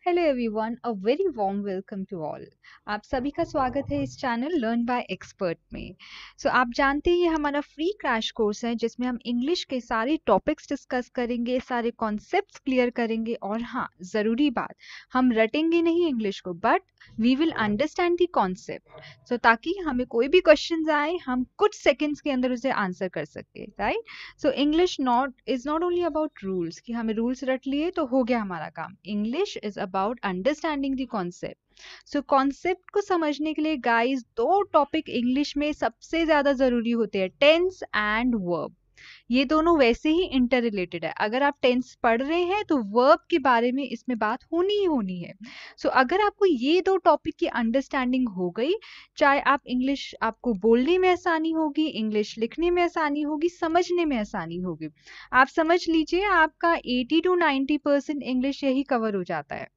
Hello everyone, a very warm welcome to all. आप सभी का स्वागत है इस चैनल लर्न बाय एक्सपर्ट में। आप जानते हैं ये हमारा फ्री क्रैश कोर्स है जिसमें हम इंग्लिश के सारे टॉपिक्स डिस्कस करेंगे, सारे कॉन्सेप्ट्स क्लियर करेंगे और हाँ, ज़रूरी बात, हम रटेंगे नहीं इंग्लिश को but we will understand the concept. ताकि हमें कोई भी क्वेश्चन आए हम कुछ सेकेंड्स के अंदर उसे आंसर कर सके, right. English not only about rules कि हमें रूल्स रट लिए तो हो गया हमारा काम। English is about understanding the concept. Concept को समझने के लिए गाइस दो टॉपिक इंग्लिश में सबसे ज्यादा जरूरी होते हैं, टेंस एंड वर्ब। ये दोनों वैसे ही इंटर रिलेटेड है। अगर आप टेंस पढ़ रहे हैं तो वर्ब के बारे में इसमें बात होनी ही होनी है। अगर आपको ये दो टॉपिक की अंडरस्टैंडिंग हो गई, चाहे आप इंग्लिश, आपको बोलने में आसानी होगी, इंग्लिश लिखने में आसानी होगी, समझने में आसानी होगी। आप समझ लीजिए आपका 80 to 90% इंग्लिश यही कवर हो जाता है।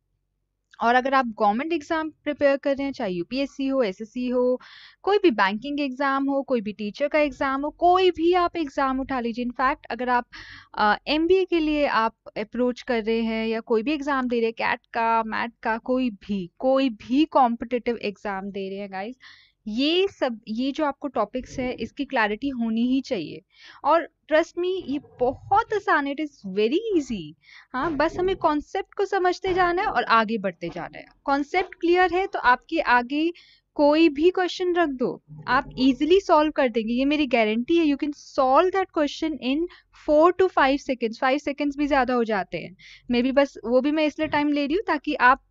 और अगर आप गवर्नमेंट एग्जाम प्रिपेयर कर रहे हैं, चाहे यूपीएससी हो, एसएससी हो, कोई भी बैंकिंग एग्जाम हो, कोई भी टीचर का एग्जाम हो, कोई भी आप एग्जाम उठा लीजिए। इनफैक्ट अगर आप एमबीए के लिए आप अप्रोच कर रहे हैं या कोई भी एग्जाम दे रहे हैं, कैट का, मैट का, कोई भी कॉम्पिटिटिव एग्जाम दे रहे हैं गाइस, ये जो आपको टॉपिक्स है इसकी क्लैरिटी होनी ही चाहिए। और ट्रस्ट मी, ये बहुत आसान है, इट इज वेरी इजी। हाँ, बस हमें कॉन्सेप्ट को समझते जाना है और आगे बढ़ते जाना है। कॉन्सेप्ट क्लियर है तो आपके आगे कोई भी क्वेश्चन रख दो, आप इजीली सॉल्व कर देंगे, ये मेरी गारंटी है। You can solve that question in 4 to 5 seconds. 5 seconds भी ज्यादा हो जाते हैं मे बी, बस वो भी मैं इसलिए टाइम ले रही हूँ ताकि आप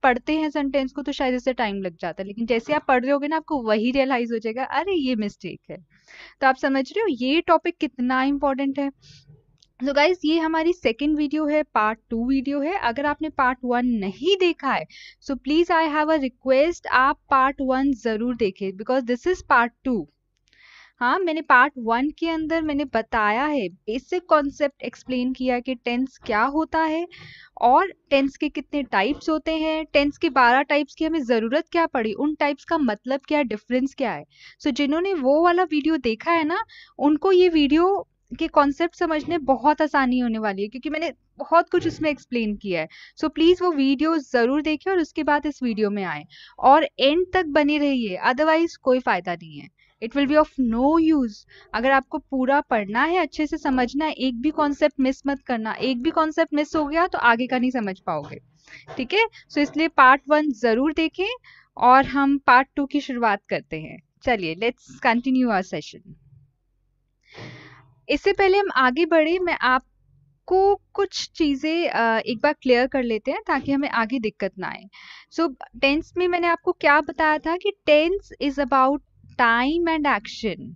पढ़ते हैं सेंटेंस को तो शायद इससे टाइम लग जाता है, लेकिन जैसे आप पढ़ रहे होगे ना आपको वही रियलाइज हो जाएगा, अरे ये मिस्टेक है। तो आप समझ रहे हो ये टॉपिक कितना इंपॉर्टेंट है। गाइज, ये हमारी सेकेंड वीडियो है, पार्ट 2 वीडियो है। अगर आपने पार्ट 1 नहीं देखा है please I have a request, आप पार्ट 1 जरूर देखें बिकॉज दिस इज पार्ट 2। हाँ, मैंने पार्ट 1 के अंदर मैंने बताया है, बेसिक कॉन्सेप्ट एक्सप्लेन किया कि टेंस क्या होता है और टेंस के कितने टाइप्स होते हैं, टेंस के 12 टाइप्स की हमें ज़रूरत क्या पड़ी, उन टाइप्स का मतलब क्या है, डिफरेंस क्या है। जिन्होंने वो वाला वीडियो देखा है ना, उनको ये वीडियो के कॉन्सेप्ट समझने बहुत आसानी होने वाली है क्योंकि मैंने बहुत कुछ उसमें एक्सप्लेन किया है। प्लीज़ वो वीडियो ज़रूर देखिए और उसके बाद इस वीडियो में आए और एंड तक बने रहिए, अदरवाइज कोई फ़ायदा नहीं है। It will be of no use. अगर आपको पूरा पढ़ना है, अच्छे से समझना है, एक भी कॉन्सेप्ट मिस मत करना। एक भी कॉन्सेप्ट मिस हो गया तो आगे का नहीं समझ पाओगे, ठीक है। इसलिए पार्ट 1 जरूर देखें और हम पार्ट 2 की शुरुआत करते हैं। चलिए, लेट्स कंटिन्यू आवर सेशन। इससे पहले हम आगे बढ़े, मैं आपको कुछ चीजें एक बार क्लियर कर लेते हैं ताकि हमें आगे दिक्कत ना आए। टेंस में मैंने आपको क्या बताया था कि tense is about time and action.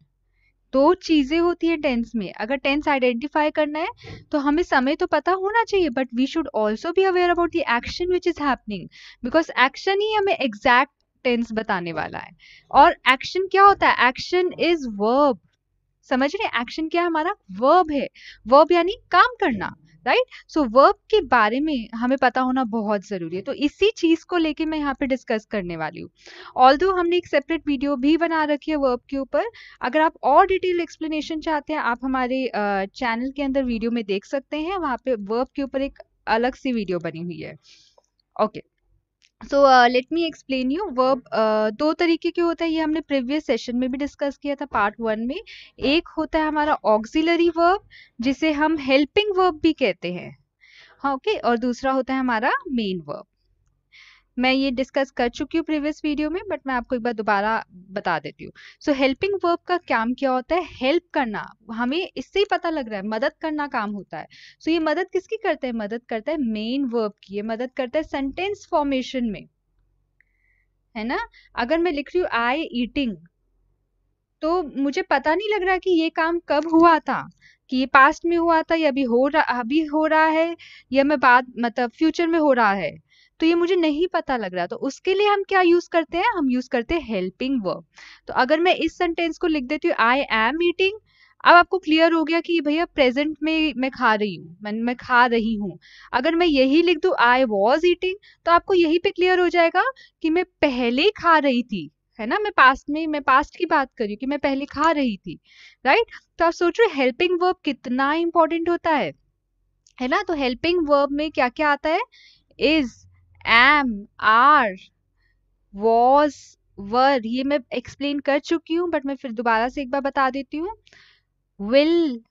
दो चीजें होती है टेंस में। अगर टेंस आइडेंटिफाई करना है तो हमें समय तो पता होना चाहिए but we should also be aware about the action which is happening, because action ही हमें एग्जैक्ट टेंस बताने वाला है। और एक्शन क्या होता है? Action is verb. समझ रहे हैं? एक्शन क्या है? हमारा वर्ब है। वर्ब यानी काम करना, राइट। वर्ब के बारे में हमें पता होना बहुत जरूरी है। तो इसी चीज को लेके मैं यहाँ पे डिस्कस करने वाली हूँ। ऑल्दो हमने एक सेपरेट वीडियो भी बना रखी है वर्ब के ऊपर। अगर आप और डिटेल एक्सप्लेनेशन चाहते हैं आप हमारे चैनल के अंदर वीडियो में देख सकते हैं, वहाँ पे वर्ब के ऊपर एक अलग सी वीडियो बनी हुई है। Okay, let me explain you. Verb दो तरीके के होता है, ये हमने प्रीवियस सेशन में भी डिस्कस किया था पार्ट 1 में। एक होता है हमारा ऑक्सिलरी वर्ब जिसे हम हेल्पिंग वर्ब भी कहते हैं, हाँ ओके। और दूसरा होता है हमारा मेन वर्ब। मैं ये डिस्कस कर चुकी हूँ प्रीवियस वीडियो में बट मैं आपको एक बार दोबारा बता देती हूँ। हेल्पिंग वर्ब का काम क्या होता है? हेल्प करना। हमें इससे ही पता लग रहा है मदद करना काम होता है। ये मदद किसकी करता है? मदद करता है मेन वर्ब की। ये मदद करता है सेंटेंस फॉर्मेशन में, है ना। अगर मैं लिख रही हूँ आई ईटिंग तो मुझे पता नहीं लग रहा कि ये काम कब हुआ था, कि ये पास्ट में हुआ था या अभी हो रहा है या मैं बाद मतलब फ्यूचर में हो रहा है, तो ये मुझे नहीं पता लग रहा। तो उसके लिए हम क्या यूज करते हैं? हम यूज करते हैं हेल्पिंग वर्ब। तो अगर मैं इस सेंटेंस को लिख देती हूँ आई एम ईटिंग, अब आपको क्लियर हो गया कि भैया प्रेजेंट में मैं खा रही हूँ, मैं खा रही हूँ। अगर मैं यही लिख दूं आई वॉज ईटिंग तो आपको यही पे क्लियर हो जाएगा कि मैं पहले खा रही थी, है ना। मैं पास्ट की बात कर रही हूँ कि मैं पहले खा रही थी, राइट। तो आप सोच रहे हो हेल्पिंग वर्ब कितना इंपॉर्टेंट होता है ना। तो हेल्पिंग वर्ब में क्या क्या आता है? इज, एम, आर, वॉज, वर, ये मैं एक्सप्लेन कर चुकी हूँ, बट मैं फिर दोबारा से एक बार बता देती हूँ। विल,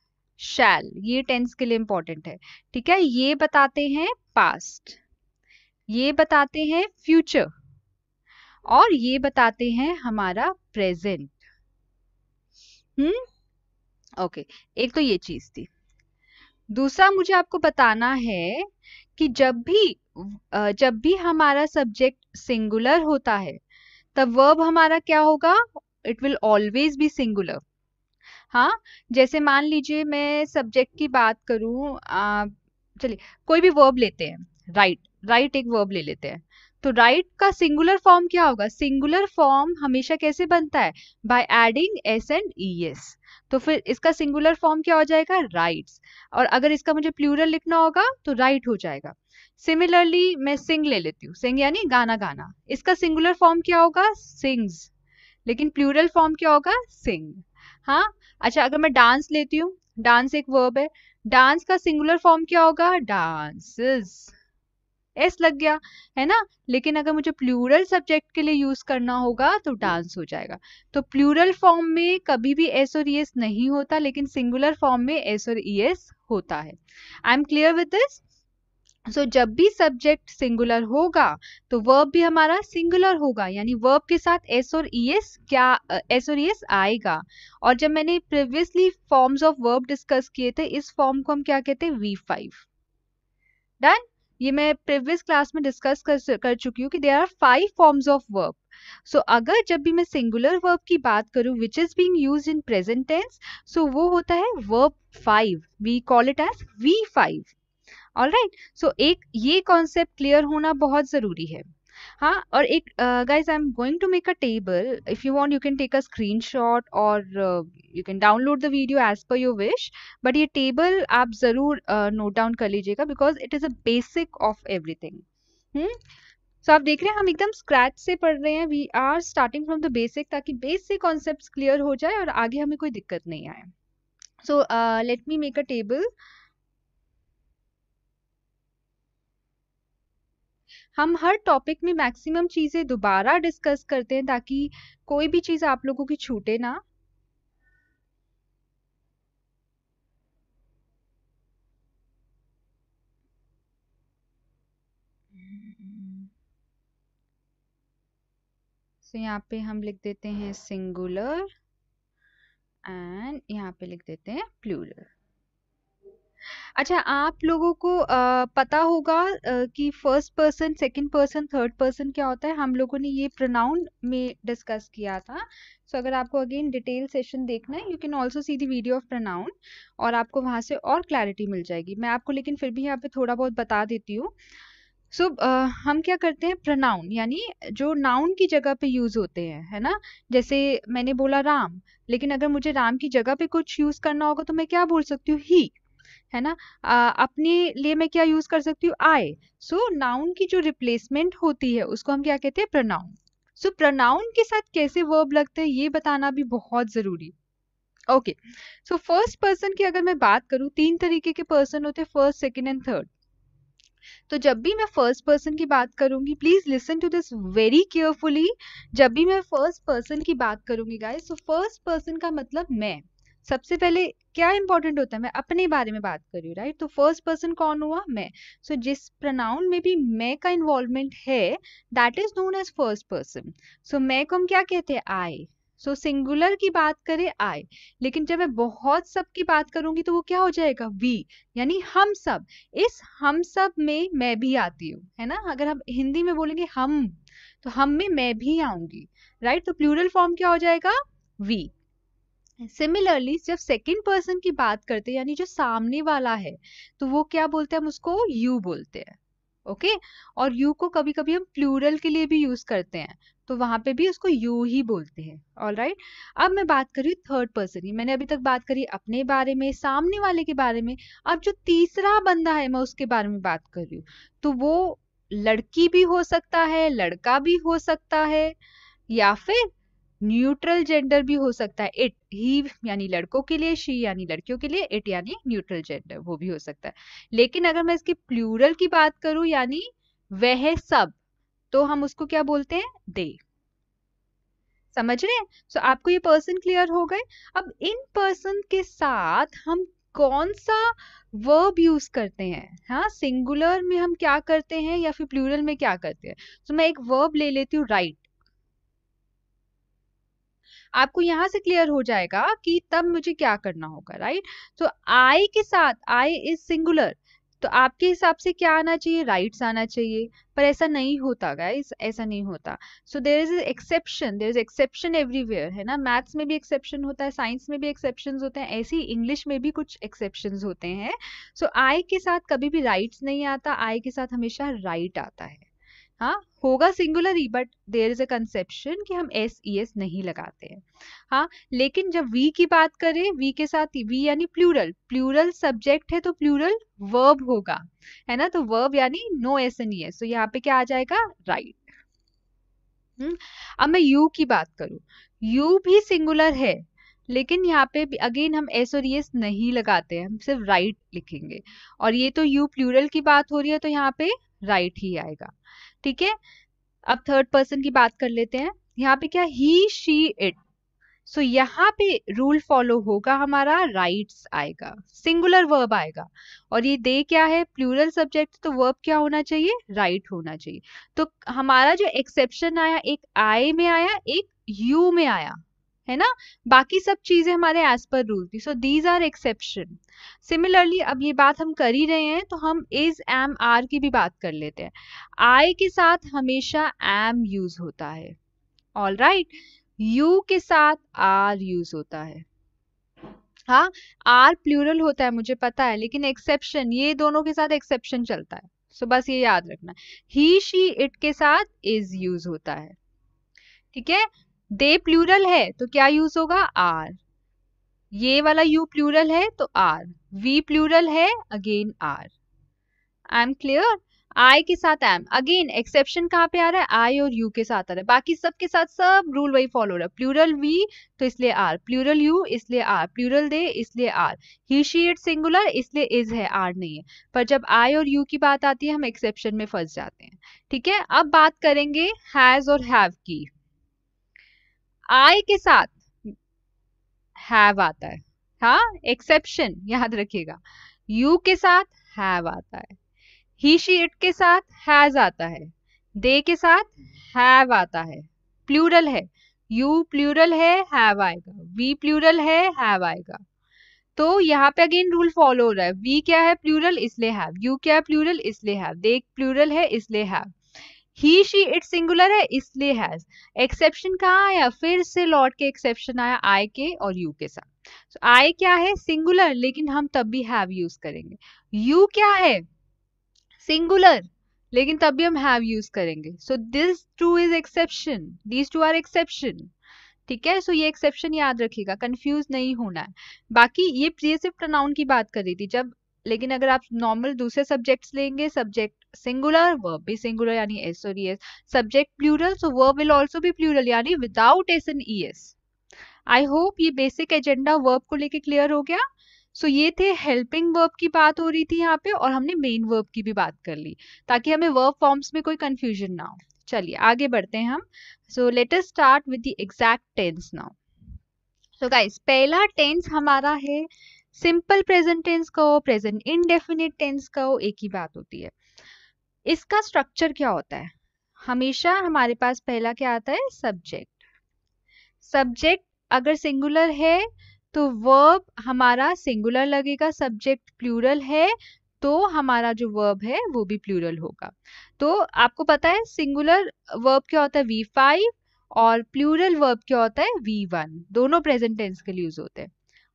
शैल, ये टेंस के लिए इंपॉर्टेंट है, ठीक है। ये बताते हैं पास्ट, ये बताते हैं फ्यूचर, और ये बताते हैं हमारा प्रेजेंट। ओके, एक तो ये चीज थी। दूसरा मुझे आपको बताना है कि जब भी हमारा सब्जेक्ट सिंगुलर होता है, तब वर्ब हमारा क्या होगा? It will always be singular. हाँ, जैसे मान लीजिए मैं सब्जेक्ट की बात करूं, चलिए कोई भी वर्ब लेते हैं, राइट, राइट एक वर्ब ले लेते हैं। तो राइट का सिंगुलर फॉर्म क्या होगा? सिंगुलर फॉर्म हमेशा कैसे बनता है? By adding S and E S. तो फिर इसका सिंगुलर फॉर्म क्या हो जाएगा? राइट्स। और अगर इसका मुझे प्लूरल लिखना होगा तो राइट हो जाएगा। सिमिलरली मैं सिंग ले लेती हूँ, सिंग यानी गाना गाना, इसका सिंगुलर फॉर्म क्या होगा? सिंग्स, लेकिन प्लूरल फॉर्म क्या होगा? सिंग। हाँ, अच्छा अगर मैं डांस लेती हूँ, डांस एक वर्ब है, डांस का सिंगुलर फॉर्म क्या होगा? डांसेस, एस लग गया, है ना। लेकिन अगर मुझे प्लूरल सब्जेक्ट के लिए यूज करना होगा तो डांस हो जाएगा। तो प्लूरल फॉर्म में कभी भी एस और ई एस नहीं होता, लेकिन सिंगुलर फॉर्म में एस और ई एस होता है। I am clear with this? So जब भी सब्जेक्ट सिंगुलर होगा तो वर्ब भी हमारा सिंगुलर होगा, यानी वर्ब के साथ एस और ई एस क्या एस और ई एस आएगा। और जब मैंने previously forms of verb discuss किए थे, इस फॉर्म को हम क्या कहते हैं? V5। डन, ये मैं प्रीवियस क्लास में डिस्कस कर चुकी हूँ कि there are 5 forms of verb. So अगर जब भी मैं सिंगुलर वर्ब की बात करूँ which is being used in present tense, so वो होता है verb 5, we call it as V5। All right, so एक ये कॉन्सेप्ट क्लियर होना बहुत जरूरी है। हाँ, और एक guys I am going to make a table, if you want you can take a screenshot और you can download the video as per your wish, but ये टेबल आप जरूर नोट डाउन कर लीजिएगा because it is a basic of everything. So आप देख रहे हैं हम एकदम स्क्रैच से पढ़ रहे हैं, we are starting from the basic, ताकि बेसिक कॉन्सेप्ट्स क्लियर हो जाए और आगे हमें कोई दिक्कत नहीं आए। So let me make a table. हम हर टॉपिक में मैक्सिमम चीजें दोबारा डिस्कस करते हैं ताकि कोई भी चीज आप लोगों की छूटे ना। तो यहाँ पे हम लिख देते हैं सिंगुलर एंड यहाँ पे लिख देते हैं प्लूरल। अच्छा, आप लोगों को पता होगा कि first person, second person, third person क्या होता है? हम लोगों ने ये प्रोनाउन में डिस्कस किया था। सो अगर आपको अगेन डिटेल सेशन देखना है, you can also see the video of pronoun, और आपको वहां से और क्लैरिटी मिल जाएगी। मैं आपको लेकिन फिर भी यहाँ पे थोड़ा बहुत बता देती हूँ। सो हम क्या करते हैं? प्रोनाउन यानी जो नाउन की जगह पे यूज होते हैं, है ना। जैसे मैंने बोला राम, लेकिन अगर मुझे राम की जगह पे कुछ यूज करना होगा तो मैं क्या बोल सकती हूँ? ही, है ना। अपने लिए मैं क्या यूज कर सकती हूँ? आई। सो नाउन की जो रिप्लेसमेंट होती है उसको हम क्या कहते हैं? प्रोनाउन। सो प्रोनाउन के साथ कैसे वर्ब लगते हैं ये बताना भी बहुत जरूरी। ओके, सो फर्स्ट पर्सन की अगर मैं बात करूँ, 3 तरीके के पर्सन होते हैं, फर्स्ट, सेकंड एंड थर्ड। तो जब भी मैं फर्स्ट पर्सन की बात करूंगी, please listen to this very carefully. जब भी मैं फर्स्ट पर्सन की बात करूंगी गाइस, तो फर्स्ट पर्सन का मतलब मैं। सबसे पहले क्या इंपॉर्टेंट होता है? मैं अपने बारे में बात कर रही हूँ, राइट। तो फर्स्ट पर्सन कौन हुआ? मैं। सो जिस प्रोनाउन में भी मैं का इन्वॉल्वमेंट है, that is known as first person. So मैं को हम क्या कहते हैं? आई। सो सिंगुलर की बात करें आई, लेकिन जब मैं बहुत सब की बात करूंगी तो वो क्या हो जाएगा? वी, यानी हम सब। इस हम सब में मैं भी आती हूँ, है ना। अगर हम हिंदी में बोलेंगे हम, तो हम में मैं भी आऊंगी, राइट। तो प्लूरल फॉर्म क्या हो जाएगा? वी। सिमिलरली जब सेकंड पर्सन की बात करते हैं, यानी जो सामने वाला है, तो वो क्या बोलते हैं? हम उसको यू बोलते हैं। ओके, और यू को कभी कभी हम प्लूरल के लिए भी यूज करते हैं, तो वहां पे भी उसको यू ही बोलते हैं। ऑल राइट, अब मैं बात कर रही हूँ थर्ड पर्सन की। मैंने अभी तक बात करी अपने बारे में, सामने वाले के बारे में। अब जो तीसरा बंदा है, मैं उसके बारे में बात कर रही हूँ। तो वो लड़की भी हो सकता है, लड़का भी हो सकता है, या फिर न्यूट्रल जेंडर भी हो सकता है। इट, ही यानी लड़कों के लिए, शी यानी लड़कियों के लिए, इट यानी न्यूट्रल जेंडर, वो भी हो सकता है। लेकिन अगर मैं इसकी प्लूरल की बात करूं, यानी वह सब, तो हम उसको क्या बोलते हैं? दे। समझ रहे हैं? सो आपको ये पर्सन क्लियर हो गए। अब इन पर्सन के साथ हम कौन सा वर्ब यूज करते हैं? हाँ, सिंगुलर में हम क्या करते हैं या फिर प्लूरल में क्या करते हैं? तो मैं एक वर्ब ले लेती हूँ, राइट। आपको यहां से क्लियर हो जाएगा कि तब मुझे क्या करना होगा, राइट। तो आई के साथ, आई इज सिंगुलर, तो आपके हिसाब से क्या आना चाहिए? राइट्स आना चाहिए। पर ऐसा नहीं होता गाइस, ऐसा नहीं होता। So there is exception, there is exception everywhere, है ना। मैथ्स में भी एक्सेप्शन होता है, साइंस में भी एक्सेप्शंस होते हैं, ऐसे ही इंग्लिश में भी कुछ एक्सेप्शंस होते हैं। सो आई के साथ कभी भी राइट्स नहीं आता, आई के साथ हमेशा राइट आता है। हाँ, होगा सिंगुलर ही, but there is a conception कि हम एस ई एस नहीं लगाते हैं। हाँ, लेकिन जब वी की बात करें, वी के साथ वी यानी प्लूरल, प्लूरल सब्जेक्ट है तो प्लूरल वर्ब होगा, है ना। तो वर्ब यानी no S N E S, तो यहाँ पे क्या आ जाएगा? राइट। अब मैं यू की बात करूं, यू भी सिंगुलर है, लेकिन यहाँ पे अगेन हम एस और एस नहीं लगाते हैं, हम सिर्फ राइट लिखेंगे। और ये तो यू प्लूरल की बात हो रही है, तो यहाँ पे राइट ही आएगा। ठीक है। अब थर्ड पर्सन की बात कर लेते हैं। यहाँ पे क्या, ही शी इट, सो यहाँ पे रूल फॉलो होगा, हमारा राइट्स आएगा, सिंगुलर वर्ब आएगा। और ये दे क्या है? प्लूरल सब्जेक्ट, तो वर्ब क्या होना चाहिए? राइट होना चाहिए। तो हमारा जो एक्सेप्शन आया, एक आई में आया, एक यू में आया, है ना। बाकी सब चीजें हमारे एज पर रूल थी, so these are exception. Similarly अब ये बात हम कर ही रहे हैं, तो हम इज, एम, आर की भी बात कर लेते हैं। आई के साथ हमेशा एम यूज होता है, ऑल राइट। यू के साथ आर यूज होता है। हाँ, आर प्लूरल होता है मुझे पता है, लेकिन एक्सेप्शन, ये दोनों के साथ एक्सेप्शन चलता है। सो बस ये याद रखना, ही शी इट के साथ इज यूज होता है। ठीक है। दे प्लूरल है तो क्या यूज होगा? आर। ये वाला यू प्लूरल है तो आर। वी प्लूरल है, again are. I am clear. I के साथ एम, अगेन एक्सेप्शन कहाँ पे आ रहा है? आई और यू के साथ आ रहा है, बाकी सब के साथ सब रूल वही फॉलो हो रहा है। प्लूरल वी तो इसलिए आर, प्लूरल यू इसलिए आर, प्लूरल दे इसलिए are, he she it singular इसलिए इज है, आर नहीं है। पर जब आई और यू की बात आती है, हम एक्सेप्शन में फंस जाते हैं। ठीक है। अब बात करेंगे हैज और हैव की। आई के साथ हैव आता है, हाँ, एक्सेप्शन याद रखिएगा। यू के साथ हैव आता है, ही शी इट के साथ हैज आता है, दे के साथ हैव आता है, प्लूरल है। यू प्लूरल है, हैव आएगा, वी प्लूरल है, हैव आएगा। तो यहाँ पे अगेन रूल फॉलो हो रहा है, वी क्या है? प्लूरल इसलिए हैव, यू क्या है? प्लूरल इसलिए हैव, दे प्लूरल है इसलिए have, he she it singular है इसलिए हैज। एक्सेप्शन कहाँ आया? फिर से लौट के एक्सेप्शन आया आई के और यू के साथ। so, आई क्या है? सिंगुलर, लेकिन हम तब भी हैव यूज करेंगे। यू क्या है? सिंगुलर, लेकिन तब भी हम हैव यूज करेंगे। So this too is exception, these two are exception. ठीक है। सो ये एक्सेप्शन याद रखिएगा, कंफ्यूज नहीं होना है। बाकी ये सिर्फ प्रोनाउन की बात कर रही थी जब, लेकिन अगर आप नॉर्मल दूसरे सब्जेक्ट्स लेंगे, सब्जेक्ट सिंगुलर, वर्ब भी सिंगुलर यानी एस और E S, subject plural, so verb will also be plural यानी without S and E S. I hope ये बेसिक एजेंडा वर्ब को लेके क्लियर हो गया। सो ये थे हेल्पिंग वर्ब की बात हो रही थी यहाँ पे, और हमने मेन वर्ब की भी बात कर ली, ताकि हमें वर्ब फॉर्म्स में कोई कंफ्यूजन ना हो। चलिए आगे बढ़ते हैं हम। So let us start with the exact tense now. So guys, पहला टेंस हमारा है सिंपल प्रेजेंट टेंस का हो, प्रेजेंट इंडेफिनिट टेंस का हो, एक ही बात होती है। इसका स्ट्रक्चर क्या होता है? हमेशा हमारे पास पहला क्या आता है? सब्जेक्ट। सब्जेक्ट अगर सिंगुलर है तो वर्ब हमारा सिंगुलर लगेगा, सब्जेक्ट प्लूरल है तो हमारा जो वर्ब है वो भी प्लूरल होगा। तो आपको पता है सिंगुलर वर्ब क्या होता है? V5, और प्लूरल वर्ब क्या होता है? V1। दोनों प्रेजेंट टेंस के लिए यूज होते हैं।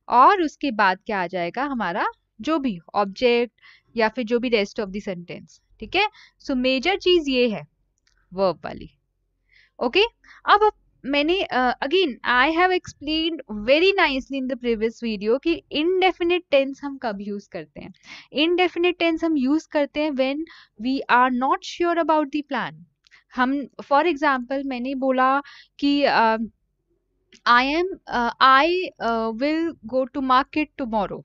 और उसके बाद क्या आ जाएगा? हमारा जो भी ऑब्जेक्ट या फिर जो भी रेस्ट ऑफ द सेंटेंस। ठीक है। सो मेजर चीज ये है वर्ब वाली। ओके। अब मैंने again I have explained very nicely in the previous video कि इनडेफिनिट टेंस हम कब यूज करते हैं। इनडेफिनिट टेंस हम यूज करते हैं when we are not sure about the plan. हम फॉर एग्जाम्पल मैंने बोला कि I will go to market tomorrow.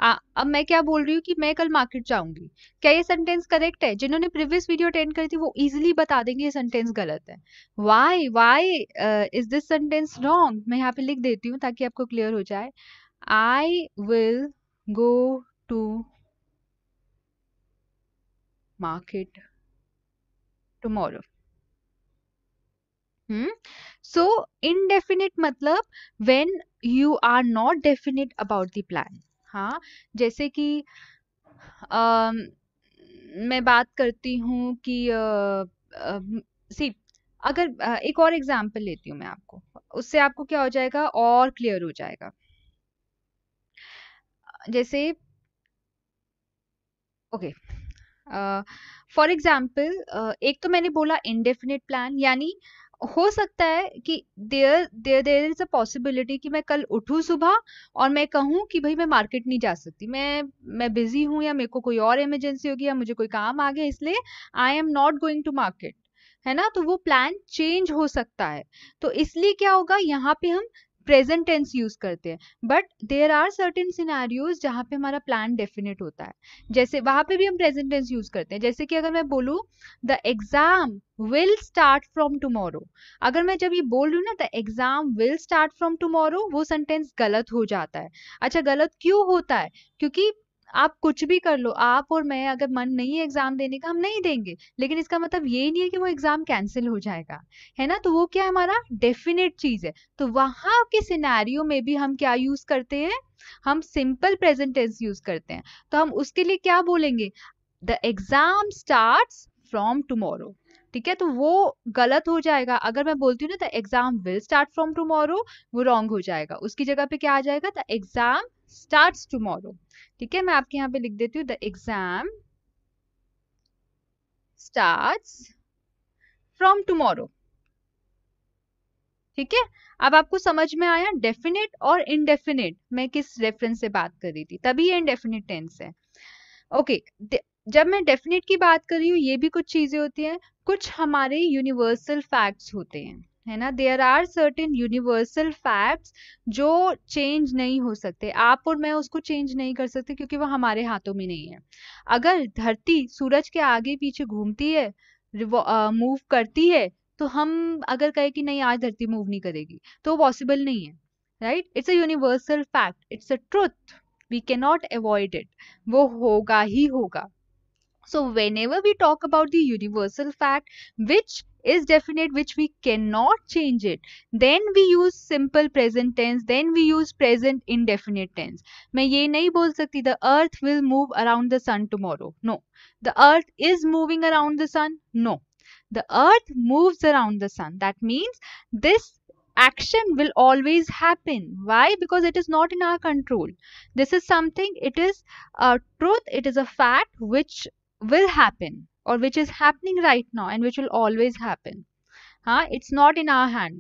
अब मैं क्या बोल रही हूँ कि मैं कल मार्केट जाऊंगी, क्या ये सेंटेंस करेक्ट है? जिन्होंने प्रीवियस वीडियो अटेंड करी थी वो इजीली बता देंगे ये सेंटेंस गलत है। Why is this sentence wrong? मैं यहाँ पे लिख देती हूँ ताकि आपको क्लियर हो जाए। I will go to market tomorrow. So indefinite मतलब when you are not definite about the plan. हाँ, जैसे कि मैं बात करती हूँ कि सी अगर एक और एग्जांपल लेती हूँ मैं आपको, उससे आपको क्या हो जाएगा और क्लियर हो जाएगा। जैसे ओके, फॉर एग्जाम्पल एक तो मैंने बोला इनडेफिनिट प्लान, यानी हो सकता है कि there there there is a possibility कि मैं कल उठूं सुबह और मैं कहूं कि भाई मैं मार्केट नहीं जा सकती, मैं बिजी हूं, या मेरे को कोई और इमरजेंसी होगी, या मुझे कोई काम आ गया, इसलिए I am not going to market, है ना? तो वो प्लान चेंज हो सकता है। तो इसलिए क्या होगा, यहाँ पे हम प्रेजेंट टेंस यूज करते हैं। But there are certain scenarios जहाँ पे हमारा प्लान डेफिनेट होता है, जैसे वहां पे भी हम प्रेजेंट टेंस यूज करते हैं। जैसे कि अगर मैं बोलूं the exam will start from tomorrow, अगर मैं जब ये बोल रही हूँ ना the exam will start from tomorrow, वो सेंटेंस गलत हो जाता है। अच्छा, गलत क्यों होता है? क्योंकि आप कुछ भी कर लो, आप और मैं अगर मन नहीं है एग्जाम देने का, हम नहीं देंगे, लेकिन इसका मतलब ये नहीं है कि वो एग्जाम कैंसिल हो जाएगा, है ना? तो वो क्या है, हमारा डेफिनेट चीज है। तो वहां के सिनेरियो में भी हम क्या यूज करते हैं, हम सिंपल प्रेजेंट टेंस यूज करते हैं। तो हम उसके लिए क्या बोलेंगे, the exam starts from tomorrow. ठीक है, तो वो गलत हो जाएगा। अगर मैं बोलती हूँ ना the exam will start from tomorrow, वो रॉन्ग हो जाएगा। उसकी जगह पे क्या आ जाएगा, द एग्जाम स्टार्ट्स टुमारो। ठीक है, मैं आपके यहाँ पे लिख देती हूँ the exam starts from tomorrow. ठीक है, अब आपको समझ में आया डेफिनेट और इनडेफिनेट मैं किस रेफरेंस से बात कर रही थी, तभी ये इनडेफिनेट टेंस है। ओके, जब मैं डेफिनेट की बात कर रही हूँ, ये भी कुछ चीजें होती हैं, कुछ हमारे यूनिवर्सल फैक्ट्स होते हैं, है ना? There are certain universal facts जो चेंज नहीं हो सकते, आप और मैं उसको चेंज नहीं कर सकते क्योंकि वो हमारे हाथों में नहीं है। अगर धरती सूरज के आगे पीछे घूमती है, मूव करती है, तो हम अगर कहे कि नहीं आज धरती मूव नहीं करेगी, तो पॉसिबल नहीं है, right? It's a universal fact, it's a truth, we can not avoid it, वो होगा ही होगा। So whenever we talk about the universal fact which is definite, which we cannot change it, then we use simple present tense, then we use present indefinite tense. मैं ये नहीं बोल सकती the earth will move around the sun tomorrow. No. The earth is moving around the sun. No. The earth moves around the sun. That means this action will always happen. Why? Because it is not in our control. This is something, it is a truth, it is a fact which will happen or which is happening right now and which will always happen. हाँ, it's not in our hand,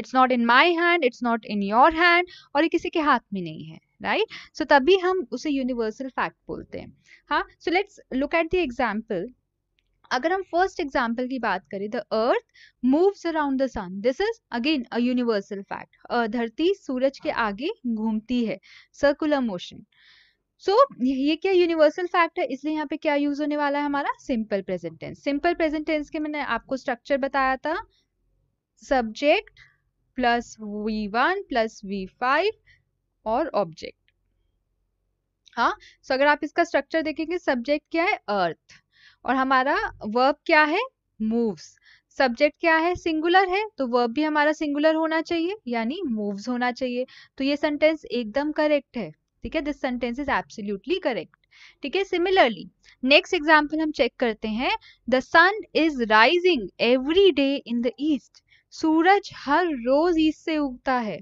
it's not in my hand, it's not in your hand, और ये किसी के हाथ में नहीं है, right? So तभी हम उसे universal fact बोलते हैं। हाँ, so let's look at the example. अगर हम फर्स्ट एग्जाम्पल की बात करें, the earth moves around the sun, this is again a universal fact. धरती सूरज के आगे घूमती है, सर्कुलर मोशन। सो ये क्या यूनिवर्सल फैक्ट है, इसलिए यहाँ पे क्या यूज होने वाला है हमारा simple present tense. Simple present tense के मैंने आपको स्ट्रक्चर बताया था, subject plus V1 plus V5 और ऑब्जेक्ट। हाँ, सो अगर आप इसका स्ट्रक्चर देखेंगे, सब्जेक्ट क्या है, अर्थ, और हमारा वर्ब क्या है, मूव्स। सब्जेक्ट क्या है, सिंगुलर है, तो वर्ब भी हमारा सिंगुलर होना चाहिए, यानी मूव्स होना चाहिए। तो ये सेंटेंस एकदम करेक्ट है। ठीक है, this sentence is absolutely correct. ठीक है, सिमिलरली नेक्स्ट एग्जाम्पल हम चेक करते हैं, the sun is rising every day in the east, सूरज हर रोज ईस्ट से उगता है।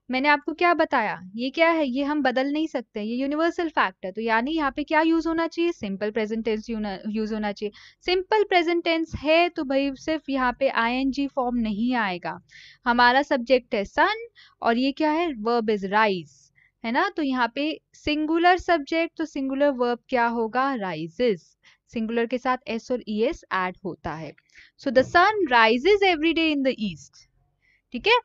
मैंने आपको क्या बताया, ये क्या है, ये हम बदल नहीं सकते, ये यूनिवर्सल फैक्ट है। तो यानी यहाँ पे क्या यूज होना चाहिए, सिंपल प्रेजेंट टेंस यूज होना चाहिए। सिंपल प्रेजेंट टेंस है तो भाई सिर्फ यहाँ पे आईएनजी फॉर्म नहीं आएगा। हमारा सब्जेक्ट है सन और ये क्या है, वर्ब इज राइज, है ना? तो यहाँ पे सिंगुलर सब्जेक्ट तो सिंगुलर वर्ब क्या होगा, राइजेस। सिंगुलर के साथ एस और ई एस एड होता है। So the sun rises every day in the east. ठीक है,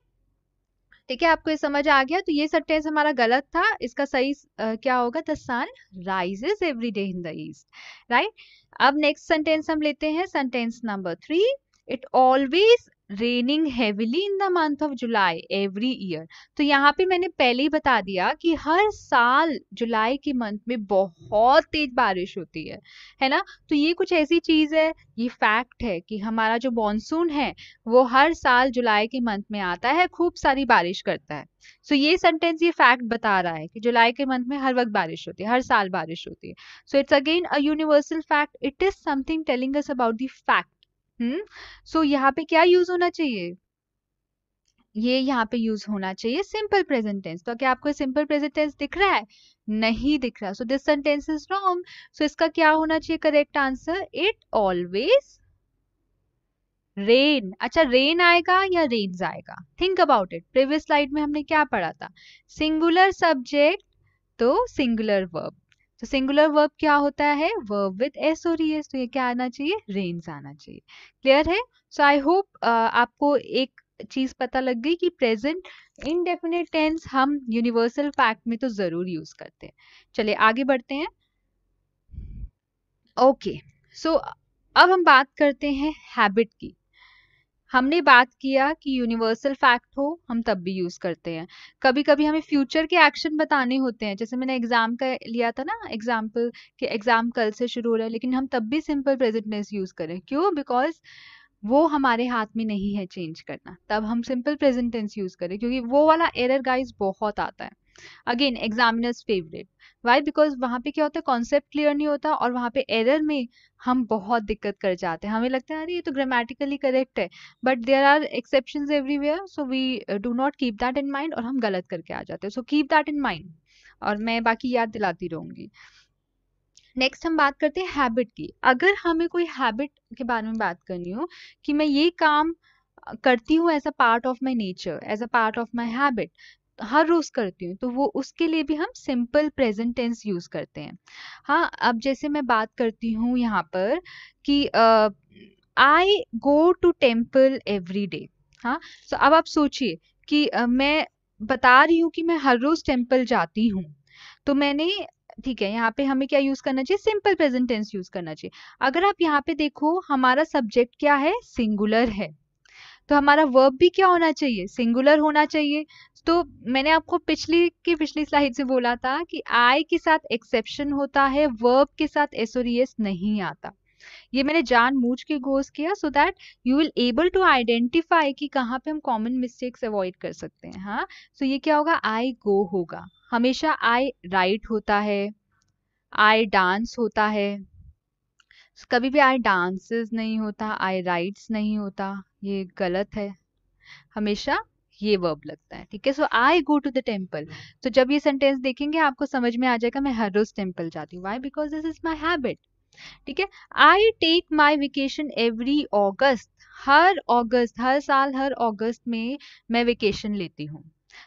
ठीक है, आपको ये समझ आ गया? तो ये सेंटेंस हमारा गलत था, इसका सही क्या होगा? The sun rises every day in the east, right. अब नेक्स्ट सेंटेंस हम लेते हैं, sentence number 3। It always raining heavily in the month of July every year. तो यहाँ पे मैंने पहले ही बता दिया कि हर साल जुलाई के मंथ में बहुत तेज बारिश होती है ना। तो ये कुछ ऐसी चीज है, ये फैक्ट है कि हमारा जो मॉनसून है वो हर साल जुलाई के मंथ में आता है, खूब सारी बारिश करता है। सो ये सेंटेंस ये फैक्ट बता रहा है कि जुलाई के मंथ में हर वक्त बारिश होती है, हर साल बारिश होती है। So it's again a universal fact, it is something telling us about the fact. So यहाँ पे क्या यूज होना चाहिए? ये यहाँ पे यूज होना चाहिए सिंपल प्रेजेंट टेंस। तो क्या आपको सिंपल प्रेजेंट टेंस दिख रहा है? नहीं दिख रहा, so this sentence is wrong. So इसका क्या होना चाहिए correct answer? It always rain. अच्छा, रेन आएगा या रेन्स आएगा? Think about it. Previous slide में हमने क्या पढ़ा था? सिंगुलर सब्जेक्ट तो सिंगुलर वर्ब। तो सिंगुलर वर्ब क्या होता है? वर्ब विद एस और ईएस। तो ये क्या आना चाहिए? रेन्स आना चाहिए। क्लियर है? सो आई होप आपको एक चीज पता लग गई कि प्रेजेंट इनडेफिनेट टेंस हम यूनिवर्सल फैक्ट में तो जरूर यूज करते हैं। चलिए आगे बढ़ते हैं। ओके, सो अब हम बात करते हैं हैबिट की। हमने बात किया कि यूनिवर्सल फैक्ट हो हम तब भी यूज करते हैं। कभी कभी हमें फ्यूचर के एक्शन बताने होते हैं, जैसे मैंने एग्जाम का लिया था ना एग्जाम्पल, कि एग्जाम कल से शुरू हो रहा है, लेकिन हम तब भी सिंपल प्रेजेंट टेंस यूज करें। क्यों? बिकॉज वो हमारे हाथ में नहीं है चेंज करना, तब हम सिंपल प्रेजेंट टेंस यूज करें, क्योंकि वो वाला एरर गाइस बहुत आता है। Again examiners favourite. Why? Because वहां पे क्या होता है, कॉन्सेप्ट क्लियर नहीं होता और वहां पे एरर में हम बहुत दिक्कत कर जाते हैं। हमें लगता है अरे ये तो ग्रामेटिकली करेक्ट है, but there are exceptions everywhere, so we do not keep that in mind और हम गलत करके आ जाते हैं। So keep that in mind, और मैं बाकी याद दिलाती रहूंगी। नेक्स्ट हम बात करते हैं हैबिट की। अगर हमें कोई हैबिट के बारे में बात करनी हो कि मैं ये काम करती हूँ as a part of my nature, as a part of my habit, हर रोज करती हूँ, तो वो उसके लिए भी हम सिंपल प्रेजेंट टेंस यूज करते हैं। हाँ, अब जैसे मैं बात करती हूँ यहाँ पर कि I go to temple every day. हाँ, तो अब आप सोचिए कि मैं बता रही हूँ कि मैं हर रोज टेम्पल जाती हूँ, तो मैंने, ठीक है, यहाँ पे हमें क्या यूज करना चाहिए? सिंपल प्रेजेंट टेंस यूज करना चाहिए। अगर आप यहाँ पे देखो, हमारा सब्जेक्ट क्या है? सिंगुलर है, तो हमारा वर्ब भी क्या होना चाहिए? सिंगुलर होना चाहिए। तो मैंने आपको पिछली स्लाइड से बोला था कि आई के साथ एक्सेप्शन होता है, वर्ब के साथ एस और ईएस नहीं आता। ये मैंने जानबूझ के गोज किया so that you will able to identify कि कहाँ पे हम कॉमन मिस्टेक्स अवॉइड कर सकते हैं। हाँ, सो ये क्या होगा? आई गो होगा। हमेशा आई राइट होता है, आई डांस होता है, कभी भी आई डांसेस नहीं होता, आई राइट्स नहीं होता, ये गलत है। हमेशा ये वर्ब लगता है। ठीक है, सो आई गो टू द टेम्पल। तो जब ये सेंटेंस देखेंगे आपको समझ में आ जाएगा मैं हर रोज टेम्पल जाती हूँ। Why? Because this is my habit. ठीक है, I take my vacation every August. हर अगस्त, हर साल हर अगस्त में मैं वेकेशन लेती हूँ।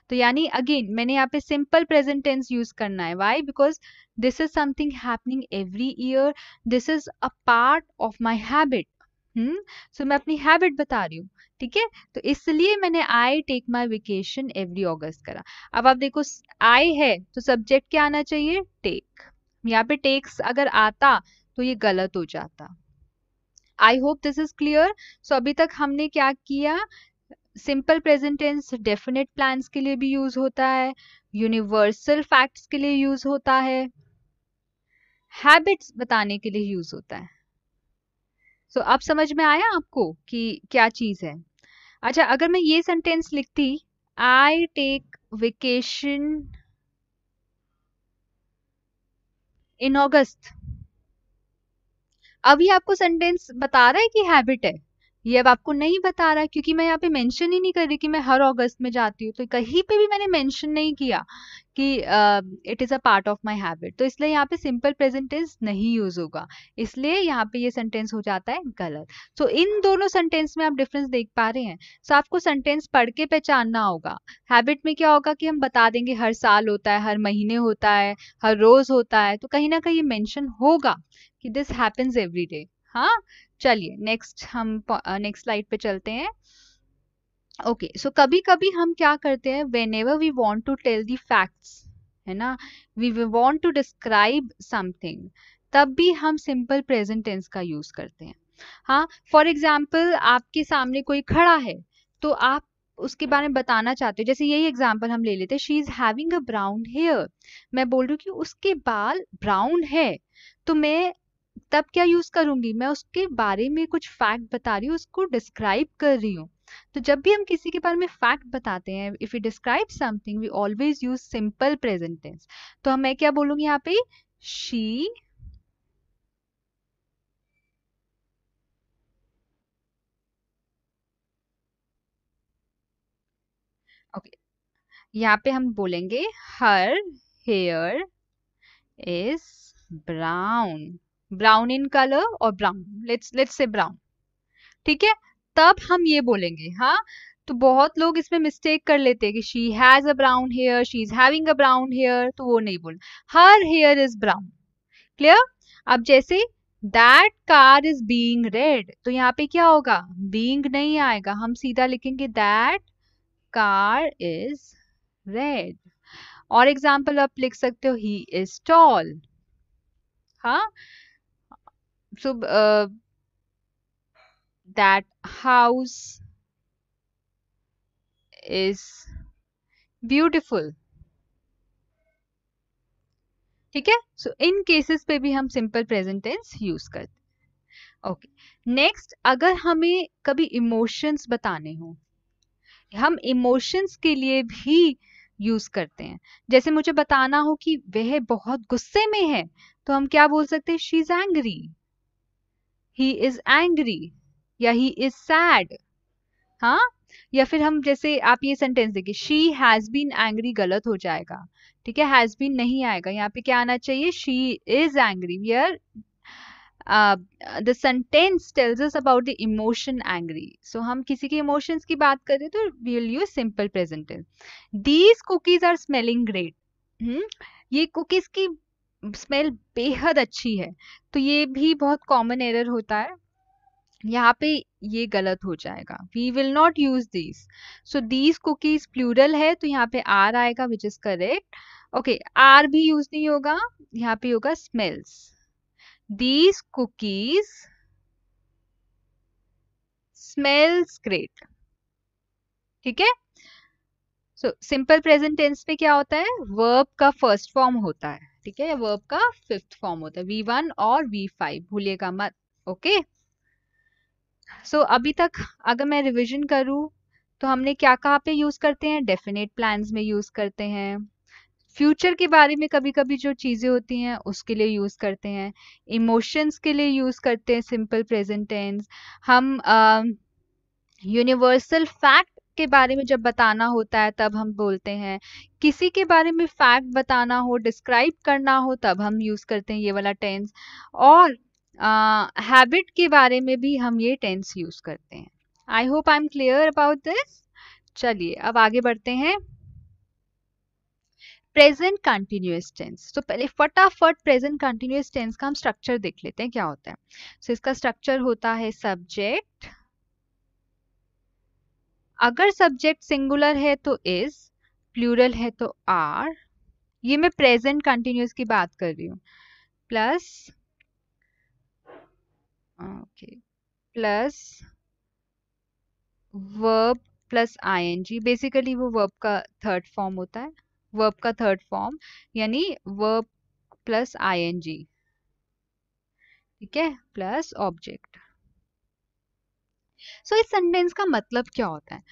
तो यानी अगेन मैंने यहाँ पे सिंपल प्रेजेंट टेंस यूज करना है। Why? Because this is something happening every year, this is a part of my habit. So मैं अपनी हैबिट बता रही हूँ। ठीक है, तो इसलिए मैंने I take my vacation every August करा। अब आप देखो, आई है तो सब्जेक्ट क्या आना चाहिए? टेक। यहाँ पे टेक्स अगर आता तो ये गलत हो जाता। I hope this is clear. So अभी तक हमने क्या किया? Simple present tense definite plans के लिए भी यूज होता है, यूनिवर्सल फैक्ट्स के लिए यूज होता है, हैबिट्स बताने के लिए यूज होता है। सो अब समझ में आया आपको कि क्या चीज है? अच्छा, अगर मैं ये सेंटेंस लिखती, आई टेक वेकेशन इन अगस्त, अभी आपको सेंटेंस बता रहा है कि हैबिट है? ये अब आपको नहीं बता रहा, क्योंकि मैं यहाँ पे मेंशन ही नहीं कर रही कि मैं हर अगस्त में जाती हूँ। तो कहीं पे भी मैंने मेंशन नहीं किया कि it is a part of my habit, तो इसलिए यहाँ पे सिंपल प्रेजेंट टेंस नहीं यूज होगा, इसलिए यहाँ पे ये सेंटेंस हो जाता है गलत। सो इन दोनों सेंटेंस में आप डिफरेंस देख पा रहे हैं। सो आपको सेंटेंस पढ़ के पहचानना होगा। हैबिट में क्या होगा कि हम बता देंगे हर साल होता है, हर महीने होता है, हर रोज होता है, तो कहीं ना कहीं मेंशन होगा कि दिस हैपेंस एवरी डे। हाँ, चलिए नेक्स्ट हम नेक्स्ट स्लाइड पे चलते हैं। ओके, सो कभी कभी हम क्या करते हैं, whenever we want to tell the facts, है ना, we want to describe something, तब भी हम सिंपल प्रेजेंट टेंस का यूज करते हैं। हाँ, फॉर एग्जाम्पल आपके सामने कोई खड़ा है, तो आप उसके बारे में बताना चाहते हो, जैसे यही एग्जाम्पल हम ले लेते हैं, she is having a brown hair, मैं बोल रही हूँ कि उसके बाल ब्राउन है, तो मैं तब क्या यूज करूंगी, मैं उसके बारे में कुछ फैक्ट बता रही हूँ, उसको डिस्क्राइब कर रही हूँ। तो जब भी हम किसी के बारे में फैक्ट बताते हैं, if you describe something, we always use simple present tense. तो मैं क्या बोलूंगी यहाँ पे, शी, ओके, यहाँ पे हम बोलेंगे हर hair is brown, brown in colour और ब्राउन, लेट्स से ब्राउन, ठीक है, तब हम ये बोलेंगे। हाँ, तो बहुत लोग इसमें मिस्टेक कर लेते हैं कि she has a brown hair, she is having a brown hair, तो वो नहीं बोलना, her hair is brown. Clear? अब जैसे that car is being red, तो यहाँ पे क्या होगा, बीइंग नहीं आएगा, हम सीधा लिखेंगे दैट कार इज रेड। और एग्जाम्पल आप लिख सकते हो, ही इज टॉल। हाँ, so that house is beautiful. ठीक है, सो इन केसेस पे भी हम सिंपल प्रेजेंट टेंस यूज करते हैं। ओके, नेक्स्ट, अगर हमें कभी इमोशंस बताने हो, हम इमोशंस के लिए भी यूज करते हैं। जैसे मुझे बताना हो कि वह बहुत गुस्से में है, तो हम क्या बोल सकते हैं, she is angry, he is angry, या ही इज सैड। हाँ, या फिर हम जैसे आप ये सेंटेंस देखिए, शी हैज बीन एंग्री, गलत हो जाएगा, ठीक है, हैज बीन नहीं आएगा, यहाँ पे क्या आना चाहिए, she is angry, wear the sentence tells us about the emotion angry, so हम किसी के emotions की बात करें तो we will use simple present tense. These cookies are smelling great. ये cookies की स्मेल बेहद अच्छी है, तो ये भी बहुत कॉमन एरर होता है, यहाँ पे ये गलत हो जाएगा, we will not use these. So these cookies plural है, तो यहाँ पे r आएगा, which is correct. Okay, r भी यूज नहीं होगा, यहाँ पे होगा smells. These cookies smells great. ठीक है, सो सिंपल प्रेजेंट टेंस में क्या होता है, वर्ब का फर्स्ट फॉर्म होता है, ठीक है, वर्ब का फिफ्थ फॉर्म होता है, V1 और V5, भूलिएगा मत। ओके, सो अभी तक अगर मैं रिवीजन करूं, तो हमने क्या कहाँ पे यूज करते हैं, डेफिनेट प्लान्स में यूज करते हैं, फ्यूचर के बारे में कभी कभी जो चीजें होती हैं उसके लिए यूज करते हैं, इमोशंस के लिए यूज करते हैं सिंपल प्रेजेंट टेंस, हम यूनिवर्सल फैक्ट के बारे में जब बताना होता है तब हम बोलते हैं, किसी के बारे में फैक्ट बताना हो, डिस्क्राइब करना हो, तब हम यूज करते हैं ये वाला टेंस, और हैबिट के बारे में भी हम ये टेंस यूज करते हैं। I hope I am clear about this. चलिए अब आगे बढ़ते हैं, प्रेजेंट कंटिन्यूअस टेंस। तो पहले फटाफट प्रेजेंट कंटिन्यूअस टेंस का हम स्ट्रक्चर देख लेते हैं क्या होता है। सो इसका स्ट्रक्चर होता है, सब्जेक्ट, अगर सब्जेक्ट सिंगुलर है तो इज, प्लूरल है तो आर, ये मैं प्रेजेंट कंटिन्यूअस की बात कर रही हूँ, plus okay, plus verb plus ING, basically वो वर्ब का थर्ड फॉर्म होता है, वर्ब का थर्ड फॉर्म, यानी वर्ब प्लस आईएनजी, ठीक है, प्लस ऑब्जेक्ट। सो इस सेंटेंस का मतलब क्या होता है,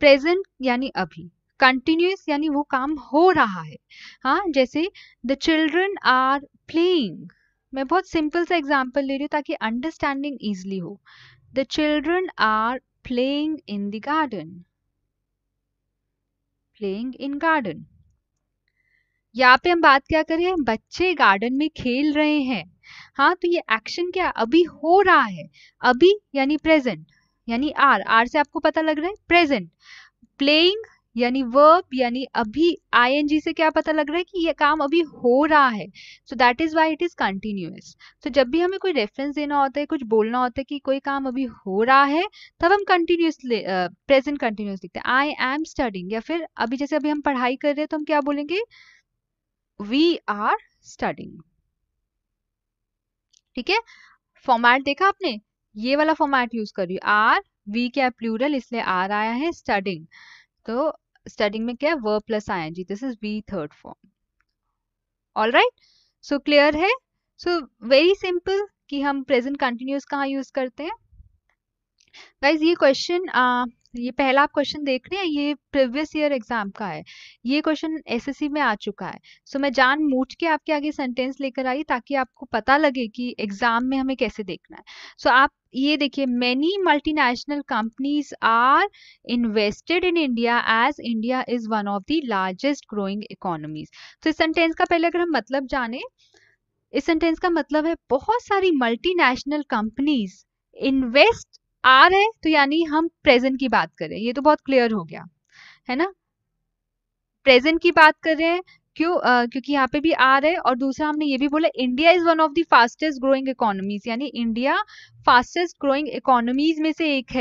प्रेजेंट यानी अभी, कंटिन्यूअस यानी वो काम हो रहा है। हाँ, जैसे द चिल्ड्रन आर प्लेइंग, मैं बहुत सिंपल सा एग्जांपल ले रही हूँ ताकि अंडरस्टैंडिंग इजली हो, the children are playing in the garden, playing in garden. यहाँ पे हम बात क्या करें, बच्चे गार्डन में खेल रहे हैं। हाँ, तो ये एक्शन क्या अभी हो रहा है, अभी यानी प्रेजेंट, यानी आर, आर से आपको पता लग रहा है प्रेजेंट, प्लेइंग यानी वर्ब यानी अभी आईएनजी से क्या पता लग रहा है कि ये काम अभी हो रहा है, so that is why it is continuous. तो जब भी हमें कोई रेफरेंस देना होता है, कुछ बोलना होता है कि कोई काम अभी हो रहा है, तब हम कंटिन्यूअस प्रेजेंट कंटिन्यूअस लिखते हैं, आई एम स्टडिंग। या फिर अभी जैसे अभी हम पढ़ाई कर रहे हैं तो हम क्या बोलेंगे, वी आर स्टडिंग। ठीक है, फॉर्मेट देखा आपने, ये वाला फॉर्मेट यूज कर रही हूँ, आर वी क्या प्लूरल इसलिए आर आया है, स्टडिंग तो स्टडिंग में क्या है, verb plus ING, this is V third form. All right, so clear है। सो वेरी सिंपल कि हम प्रेजेंट कंटिन्यूअस कहाँ यूज करते हैं। गाइज ये क्वेश्चन ये पहला आप क्वेश्चन देख रहे हैं, ये प्रीवियस ईयर एग्जाम का है, ये क्वेश्चन एसएससी में आ चुका है। सो मैं जान मूझ के आपके आगे सेंटेंस लेकर आई ताकि आपको पता लगे कि एग्जाम में हमें कैसे देखना है। सो आप ये देखिए, many multinational companies are invested in India as India is one of the largest growing economies. तो इस सेंटेंस का पहले अगर हम मतलब जाने, इस सेंटेंस का मतलब है बहुत सारी मल्टीनेशनल कंपनीज इन्वेस्ट आ रहे, तो यानी हम प्रेजेंट की बात करें, ये तो बहुत क्लियर हो गया है ना, प्रेजेंट की बात कर रहे हैं। क्यों? क्योंकि यहाँ पे भी आ रहे हैं, और दूसरा हमने ये भी बोला India is one of the fastest growing economies, यानी इंडिया फास्टेस्ट ग्रोइंग इकोनॉमीज में से एक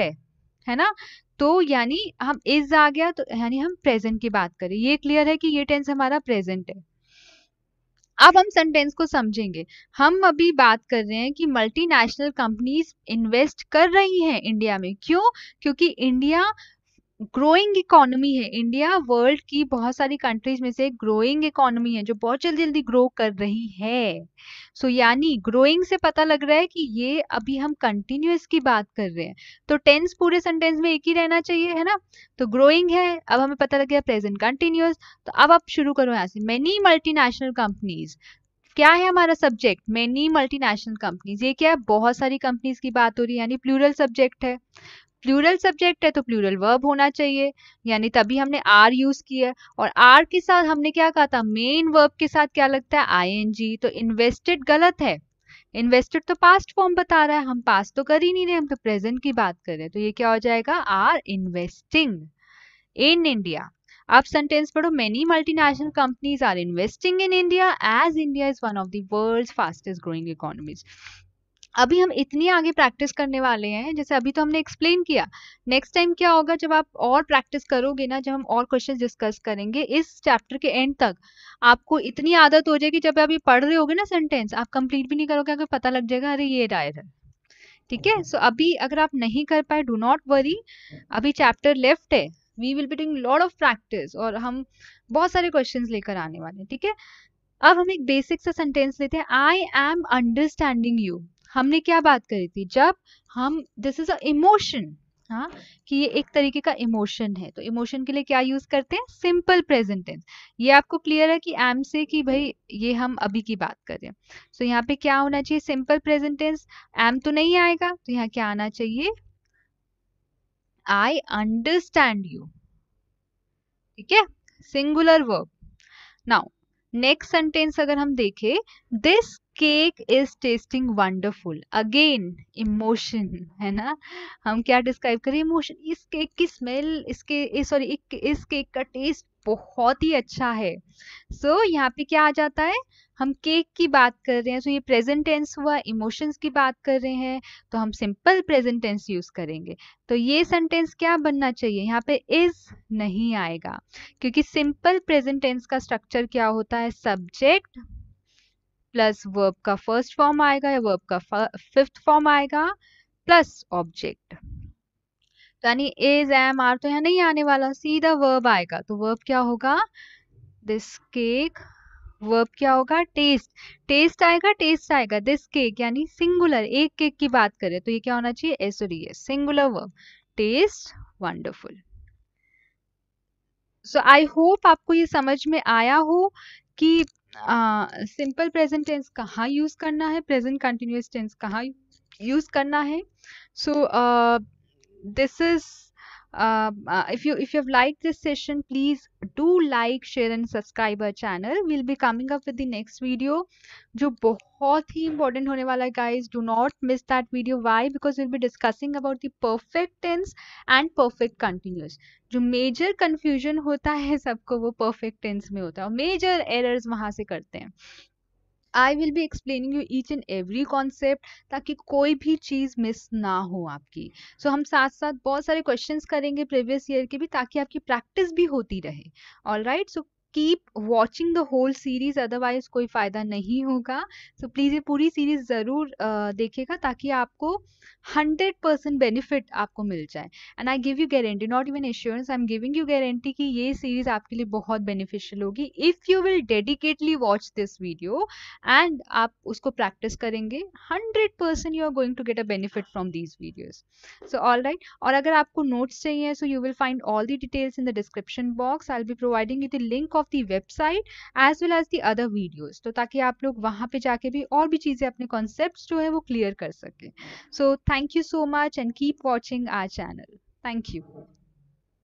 है ना। तो यानी हम इज आ गया, तो यानी हम प्रेजेंट की बात करें, ये क्लियर है कि ये टेंस हमारा प्रेजेंट है। अब हम सेंटेंस को समझेंगे। हम अभी बात कर रहे हैं कि मल्टीनेशनल कंपनीज इन्वेस्ट कर रही हैं इंडिया में, क्यों? क्योंकि इंडिया ग्रोइंग इकोनॉमी है, इंडिया वर्ल्ड की बहुत सारी कंट्रीज में से ग्रोइंग इकोनॉमी है जो बहुत जल्दी जल्दी ग्रो कर रही है। सो यानी ग्रोइंग से पता लग रहा है कि ये अभी हम कंटिन्यूअस की बात कर रहे हैं, तो टेंस पूरे सेंटेंस में एक ही रहना चाहिए, है ना। तो ग्रोइंग है, अब हमें पता लग गया प्रेजेंट कंटिन्यूअस। तो अब आप शुरू करो यहाँ से, मेनी मल्टीनेशनल कंपनीज, क्या है हमारा सब्जेक्ट, मेनी मल्टीनेशनल कंपनीज, ये क्या है, बहुत सारी कंपनीज की बात हो रही है, यानी प्लूरल सब्जेक्ट है। प्लूरल सब्जेक्ट है तो प्लूरल वर्ब होना चाहिए, यानी तभी हमने आर यूज किया, और आर के साथ हमने क्या कहा था, मेन वर्ब के साथ क्या लगता है, आईएनजी। तो इन्वेस्टेड गलत है, इन्वेस्टेड तो पास्ट फॉर्म बता रहा है, हम पास्ट तो कर ही नहीं रहे, हम तो प्रेजेंट की बात कर रहे हैं, तो ये क्या हो जाएगा, आर इन्वेस्टिंग इन इंडिया। आप सेंटेंस पढ़ो, many multinational companies are investing in India as India is one of the world's fastest growing economies. अभी हम इतनी आगे प्रैक्टिस करने वाले हैं, जैसे अभी तो हमने एक्सप्लेन किया, नेक्स्ट टाइम क्या होगा, जब आप और प्रैक्टिस करोगे ना, जब हम और क्वेश्चन डिस्कस करेंगे इस चैप्टर के एंड तक, आपको इतनी आदत हो जाएगी, जब आप ये पढ़ रहे होगे ना सेंटेंस, आप कंप्लीट भी नहीं करोगे, आपको पता लग जाएगा अरे ये डायर है। ठीक है, सो अभी अगर आप नहीं कर पाए, डू नॉट वरी, अभी चैप्टर लेफ्ट है, we will be doing lot of practice, और हम बहुत सारे क्वेश्चंस लेकर आने वाले हैं। ठीक है, अब हम एक बेसिक सा सेंटेंस लेते हैं, आई एम अंडरस्टैंडिंग यू। हमने क्या बात करी थी, जब हम, दिस इज अ इमोशन, हाँ, कि ये एक तरीके का इमोशन है, तो इमोशन के लिए क्या यूज करते हैं, सिंपल प्रेजेंट टेंस। ये आपको क्लियर है कि एम से कि भाई ये हम अभी की बात कर रहे हैं, सो यहाँ पे क्या होना चाहिए, सिंपल प्रेजेंट टेंस, एम तो नहीं आएगा, तो यहाँ क्या आना चाहिए, आई अंडरस्टैंड यू। ठीक है, singular verb. Now next sentence अगर हम देखें, this cake is testing wonderful, again emotion, है ना। हम क्या डिस्क्राइब करें, इमोशन, इस केक की स्मेल, इसके सॉरी इस केक का टेस्ट बहुत ही अच्छा है। सो यहाँ पे क्या आ जाता है, हम केक की बात कर रहे हैं, सो ये प्रेजेंट टेंस हुआ, इमोशंस की बात कर रहे हैं, तो हम सिंपल प्रेजेंट टेंस यूज करेंगे। तो ये सेंटेंस क्या बनना चाहिए, यहाँ पे इज नहीं आएगा, क्योंकि सिंपल प्रेजेंट टेंस का स्ट्रक्चर क्या होता है, सब्जेक्ट प्लस वर्ब का फर्स्ट फॉर्म आएगा या वर्ब का फिफ्थ फॉर्म आएगा प्लस ऑब्जेक्ट। तो यानी इज एम आर तो यहाँ नहीं आने वाला, सीधा वर्ब आएगा, तो वर्ब क्या होगा, दिस केक, वर्ब क्या होगा, टेस्ट, टेस्ट आएगा, दिस केक यानी सिंगुलर, एक केक की बात करें तो ये क्या होना चाहिए, SODS, singular verb, taste wonderful. So I hope आपको ये समझ में आया हो कि सिंपल प्रेजेंट टेंस कहाँ यूज करना है, प्रेजेंट कंटिन्यूअस टेंस कहाँ यूज करना है। So this is If you have liked this session, please do like, share and subscribe our channel. We'll be coming up with the next video जो बहुत ही important होने वाला है guys. Do not miss that video. Why? Because we'll be discussing about the perfect tense and perfect continuous. जो major confusion होता है सबको वो perfect tense में होता है और major errors वहां से करते हैं. आई will be explaining you each and every concept ताकि कोई भी चीज़ मिस ना हो आपकी. हम साथ साथ बहुत सारे क्वेश्चंस करेंगे प्रीवियस ईयर के भी ताकि आपकी प्रैक्टिस भी होती रहे. All right, so keep watching the whole series, otherwise कोई फ़ायदा नहीं होगा. प्लीज़ ये पूरी सीरीज ज़रूर देखिएगा ताकि आपको 100% बेनिफिट आपको मिल जाए. And I give you guarantee, not even assurance, I am giving you guarantee कि ये सीरीज आपके लिए बहुत बेनिफिशियल होगी if you will dedicatedly watch this video and आप उसको प्रैक्टिस करेंगे. 100% you are going to get a benefit from these videos. All right, और अगर आपको नोट्स चाहिए so you will find all the details in the description box. I will be providing you the link of the website as well as the other videos, तो ताकि आप लोग वहाँ पे जाके भी और भी चीज़ें अपने कॉन्सेप्ट जो है वो क्लियर कर सकें. सो thank you so much and keep watching our channel. Thank you.